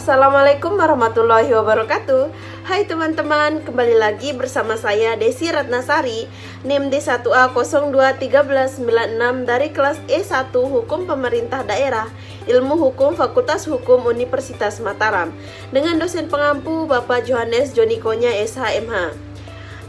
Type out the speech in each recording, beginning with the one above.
Assalamualaikum warahmatullahi wabarakatuh. Hai teman-teman, kembali lagi bersama saya Desi Ratnasari, NIM D1A021396 dari kelas E1 Hukum Pemerintah Daerah, Ilmu Hukum Fakultas Hukum Universitas Mataram, dengan dosen pengampu Bapak Johannes Jonikonya SHMH.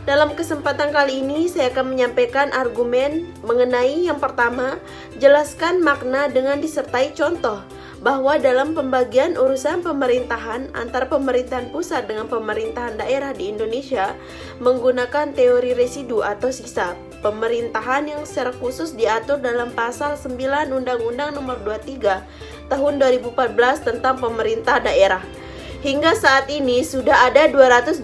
Dalam kesempatan kali ini saya akan menyampaikan argumen mengenai yang pertama, jelaskan makna dengan disertai contoh bahwa dalam pembagian urusan pemerintahan antara pemerintahan pusat dengan pemerintahan daerah di Indonesia menggunakan teori residu atau sisa pemerintahan yang secara khusus diatur dalam pasal 9 Undang-Undang Nomor 23 Tahun 2014 tentang pemerintah daerah. Hingga saat ini sudah ada 225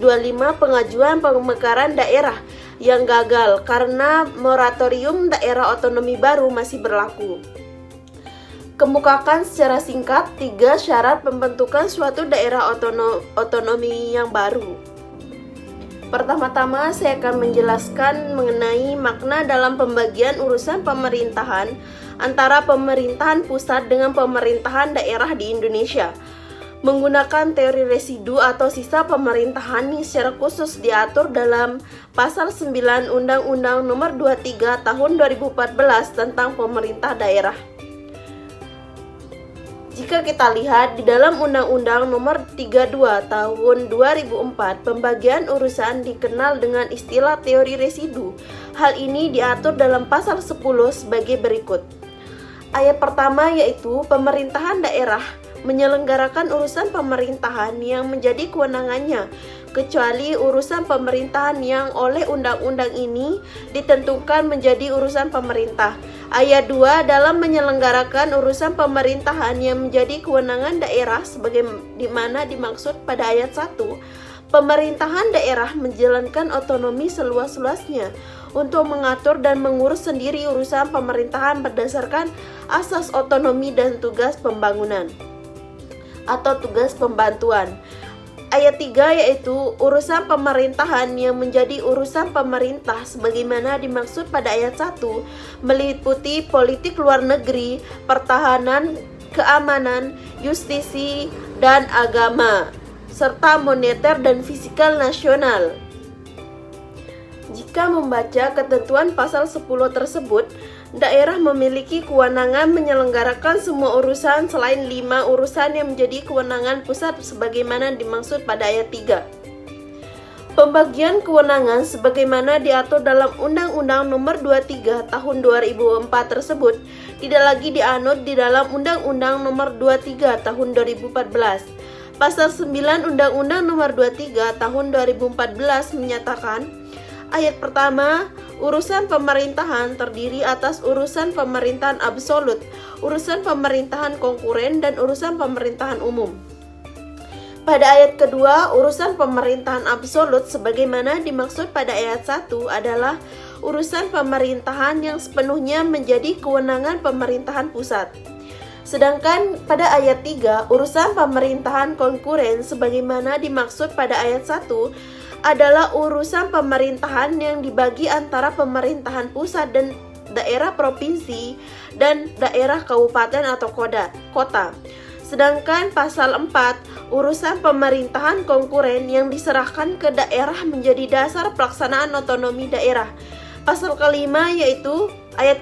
pengajuan pemekaran daerah yang gagal karena moratorium daerah otonomi baru masih berlaku. Kemukakan secara singkat 3 syarat pembentukan suatu daerah otonomi yang baru. Pertama-tama saya akan menjelaskan mengenai makna dalam pembagian urusan pemerintahan antara pemerintahan pusat dengan pemerintahan daerah di Indonesia. Menggunakan teori residu atau sisa pemerintahan yang secara khusus diatur dalam pasal 9 Undang-Undang Nomor 23 Tahun 2014 tentang pemerintah daerah. Jika kita lihat di dalam Undang-Undang Nomor 32 Tahun 2004, pembagian urusan dikenal dengan istilah teori residu. Hal ini diatur dalam pasal 10 sebagai berikut. Ayat pertama yaitu pemerintahan daerah menyelenggarakan urusan pemerintahan yang menjadi kewenangannya, kecuali urusan pemerintahan yang oleh undang-undang ini ditentukan menjadi urusan pemerintah. Ayat 2 dalam menyelenggarakan urusan pemerintahan yang menjadi kewenangan daerah sebagaimana dimaksud pada ayat 1. Pemerintahan daerah menjalankan otonomi seluas-luasnya untuk mengatur dan mengurus sendiri urusan pemerintahan berdasarkan asas otonomi dan tugas pembangunan atau tugas pembantuan. Ayat 3 yaitu urusan pemerintahan yang menjadi urusan pemerintah sebagaimana dimaksud pada ayat 1 meliputi politik luar negeri, pertahanan, keamanan, justisi, dan agama, serta moneter dan fiskal nasional. Jika membaca ketentuan pasal 10 tersebut, daerah memiliki kewenangan menyelenggarakan semua urusan selain 5 urusan yang menjadi kewenangan pusat sebagaimana dimaksud pada ayat 3. Pembagian kewenangan sebagaimana diatur dalam Undang-Undang Nomor 23 Tahun 2004 tersebut tidak lagi dianut di dalam Undang-Undang Nomor 23 Tahun 2014. Pasal 9 Undang-Undang Nomor 23 Tahun 2014 menyatakan, ayat pertama, urusan pemerintahan terdiri atas urusan pemerintahan absolut, urusan pemerintahan konkuren, dan urusan pemerintahan umum. Pada ayat kedua, urusan pemerintahan absolut sebagaimana dimaksud pada ayat 1 adalah urusan pemerintahan yang sepenuhnya menjadi kewenangan pemerintahan pusat. Sedangkan pada ayat 3, urusan pemerintahan konkuren sebagaimana dimaksud pada ayat 1 adalah urusan pemerintahan yang dibagi antara pemerintahan pusat dan daerah provinsi dan daerah kabupaten atau kota. Sedangkan pasal 4, urusan pemerintahan konkuren yang diserahkan ke daerah menjadi dasar pelaksanaan otonomi daerah. Pasal kelima yaitu ayat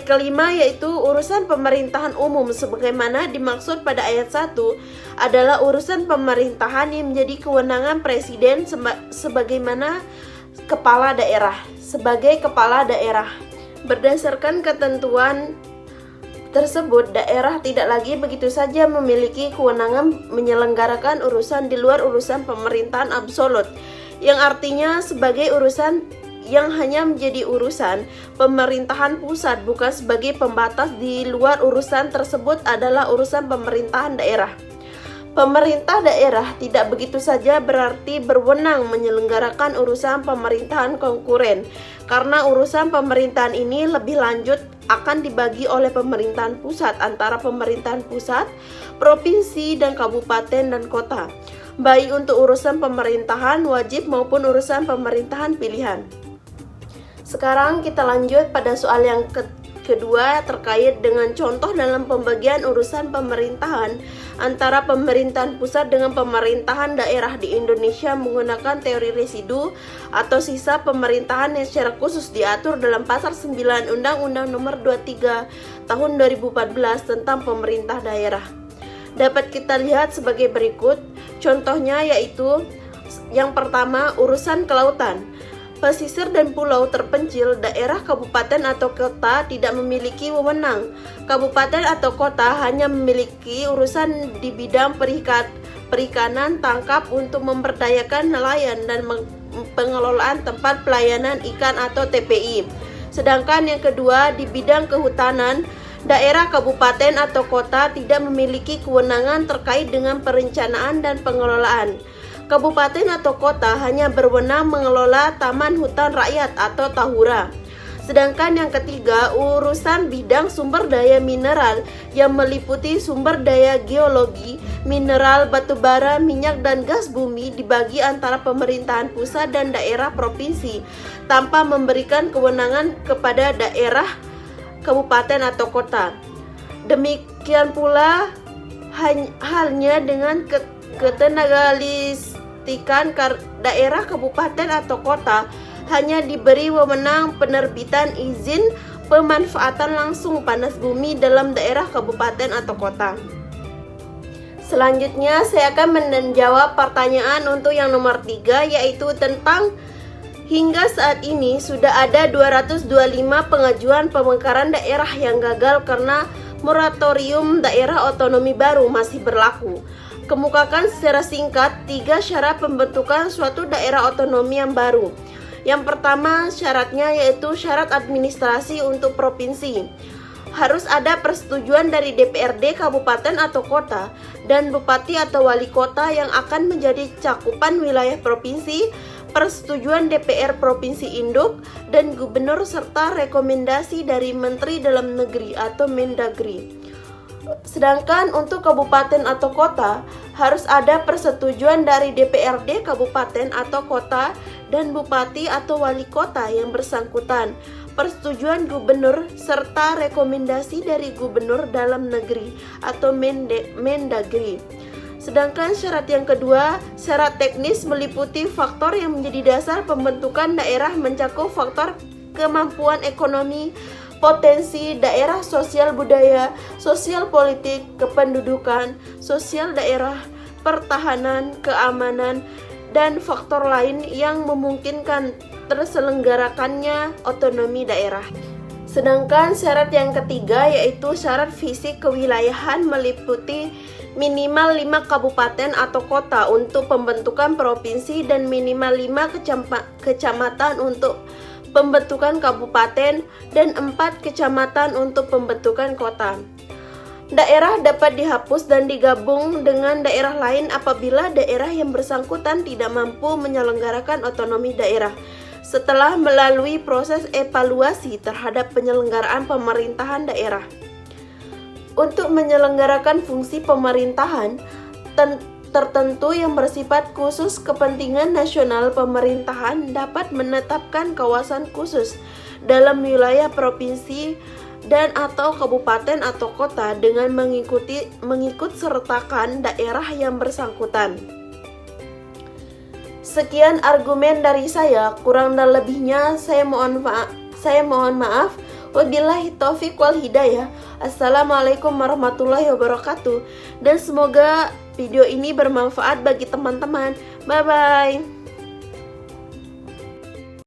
kelima yaitu urusan pemerintahan umum sebagaimana dimaksud pada ayat 1 adalah urusan pemerintahan yang menjadi kewenangan presiden sebagaimana kepala daerah. Sebagai kepala daerah, berdasarkan ketentuan tersebut, daerah tidak lagi begitu saja memiliki kewenangan menyelenggarakan urusan di luar urusan pemerintahan absolut, yang artinya sebagai urusan yang hanya menjadi urusan pemerintahan pusat, bukan sebagai pembatas di luar urusan tersebut adalah urusan pemerintahan daerah. Pemerintah daerah tidak begitu saja berarti berwenang menyelenggarakan urusan pemerintahan konkuren, karena urusan pemerintahan ini lebih lanjut akan dibagi oleh pemerintahan pusat antara pemerintahan pusat, provinsi, dan kabupaten dan kota, baik untuk urusan pemerintahan wajib maupun urusan pemerintahan pilihan. Sekarang kita lanjut pada soal yang kedua terkait dengan contoh dalam pembagian urusan pemerintahan antara pemerintahan pusat dengan pemerintahan daerah di Indonesia menggunakan teori residu atau sisa pemerintahan yang secara khusus diatur dalam pasal 9 Undang-Undang Nomor 23 Tahun 2014 tentang pemerintah daerah. Dapat kita lihat sebagai berikut. Contohnya yaitu yang pertama, urusan kelautan. Pesisir dan pulau terpencil, daerah, kabupaten atau kota tidak memiliki wewenang. Kabupaten atau kota hanya memiliki urusan di bidang perikanan tangkap untuk memberdayakan nelayan dan pengelolaan tempat pelayanan ikan atau TPI. Sedangkan yang kedua, di bidang kehutanan, daerah, kabupaten atau kota tidak memiliki kewenangan terkait dengan perencanaan dan pengelolaan. Kabupaten atau kota hanya berwenang mengelola taman hutan rakyat atau tahura. Sedangkan yang ketiga, urusan bidang sumber daya mineral yang meliputi sumber daya geologi, mineral, batu bara, minyak, dan gas bumi dibagi antara pemerintahan pusat dan daerah provinsi tanpa memberikan kewenangan kepada daerah, kabupaten atau kota. Demikian pula halnya dengan ketenagalistikan daerah, kabupaten atau kota hanya diberi wewenang penerbitan izin pemanfaatan langsung panas bumi dalam daerah, kabupaten atau kota. Selanjutnya saya akan menjawab pertanyaan untuk yang nomor 3, yaitu tentang hingga saat ini sudah ada 225 pengajuan pemekaran daerah yang gagal karena moratorium daerah otonomi baru masih berlaku. Kemukakan secara singkat 3 syarat pembentukan suatu daerah otonomi yang baru. Yang pertama syaratnya yaitu syarat administrasi untuk provinsi. Harus ada persetujuan dari DPRD kabupaten atau kota dan bupati atau wali kota yang akan menjadi cakupan wilayah provinsi, persetujuan DPR provinsi induk dan gubernur serta rekomendasi dari Menteri Dalam Negeri atau Mendagri. Sedangkan untuk kabupaten atau kota harus ada persetujuan dari DPRD kabupaten atau kota dan bupati atau wali kota yang bersangkutan, persetujuan gubernur serta rekomendasi dari gubernur dalam negeri atau Mendagri. Sedangkan syarat yang kedua, syarat teknis meliputi faktor yang menjadi dasar pembentukan daerah mencakup faktor kemampuan ekonomi, potensi daerah, sosial budaya, sosial politik, kependudukan, sosial daerah, pertahanan, keamanan, dan faktor lain yang memungkinkan terselenggarakannya otonomi daerah. Sedangkan syarat yang ketiga yaitu syarat fisik kewilayahan meliputi minimal 5 kabupaten atau kota untuk pembentukan provinsi dan minimal 5 kecamatan untuk pembentukan kabupaten dan 4 kecamatan untuk pembentukan kota. Daerah dapat dihapus dan digabung dengan daerah lain apabila daerah yang bersangkutan tidak mampu menyelenggarakan otonomi daerah setelah melalui proses evaluasi terhadap penyelenggaraan pemerintahan daerah. Untuk menyelenggarakan fungsi pemerintahan tertentu yang bersifat khusus kepentingan nasional, pemerintahan dapat menetapkan kawasan khusus dalam wilayah provinsi dan atau kabupaten atau kota dengan mengikut sertakan daerah yang bersangkutan. Sekian argumen dari saya, kurang dan lebihnya saya mohon maaf. Wabillahi taufiq wal hidayah. Assalamualaikum warahmatullahi wabarakatuh. Dan semoga video ini bermanfaat bagi teman-teman. Bye bye.